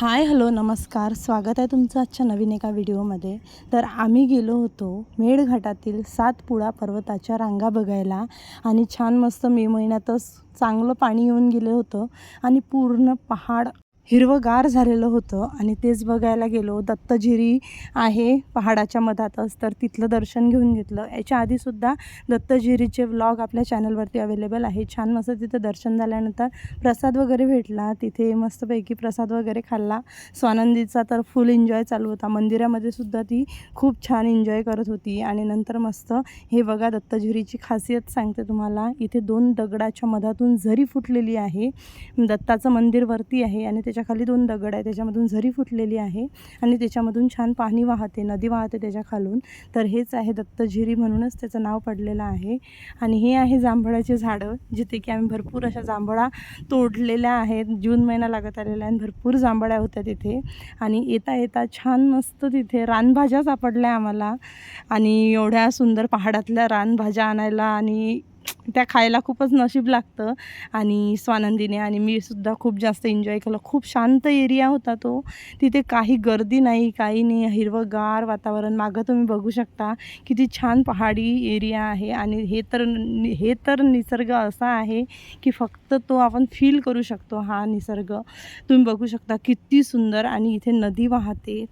Hi hello नमस्कार, स्वागत आहे तुमचं आजच्या नवीन एका व्हिडिओमध्ये. तर आम्ही गेलो होतो मेळघाटातील सातपुडा पर्वताच्या रांगा बघायला आणि छान मस्त मे महिन्यातच चांगलं पाणी येऊन गेलं होतं आणि पूर्ण पहाड हिरवंगार झालेलं होतं आणि तेच बघायला गेलो. दत्तजिरी आहे पहाडाच्या मधातच, तर तिथलं दर्शन घेऊन घेतलं. याच्या आधीसुद्धा दत्तजिरीचे व्लॉग आपल्या चॅनलवरती अवेलेबल आहे. छान मस्त तिथं दर्शन झाल्यानंतर प्रसाद वगैरे भेटला. तिथे मस्तपैकी प्रसाद वगैरे खाल्ला. स्वानंदीचा तर फुल एन्जॉय चालू होता. मंदिरामध्ये सुद्धा ती खूप छान एन्जॉय करत होती. आणि नंतर मस्त हे बघा, दत्तजिरीची खासियत सांगते तुम्हाला. इथे 2 दगडाच्या मधातून झरी फुटलेली आहे. दत्ताचं मंदिर वरती आहे आणि त्याच्या खाली 2 दगड आहे, त्याच्यामधून झरी फुटलेली आहे आणि त्याच्यामधून छान पाणी वाहते, नदी वाहते त्याच्या खालून. तर हेच आहे दत्तजिरी, म्हणूनच त्याचं नाव पडलेलं आहे. आणि हे आहे जांभळाचे झाडं, जिथे की आम्ही भरपूर अशा जांभळा तोडलेल्या आहेत. जून महिना लागत आलेला आहे आणि भरपूर जांभळ्या होत्या तिथे. आणि येता येता छान मस्त तिथे रानभाज्या सापडल्या आम्हाला. आणि एवढ्या सुंदर पहाडातल्या रानभाज्या आणायला आणि त्या खायला खूपच नशीब लागतं. आणि स्वानंदीने आणि मी सुद्धा खूप जास्त एन्जॉय केलं. खूप शांत एरिया होता तो. तिथे काही गर्दी नाही, काही नाही. हिरवंगार वातावरण. मागं तुम्ही बघू शकता किती छान पहाडी एरिया आहे. आणि हे तर निसर्ग असा आहे की फक्त तो आपण फील करू शकतो. हा निसर्ग तुम्ही बघू शकता किती सुंदर. आणि इथे नदी वाहते.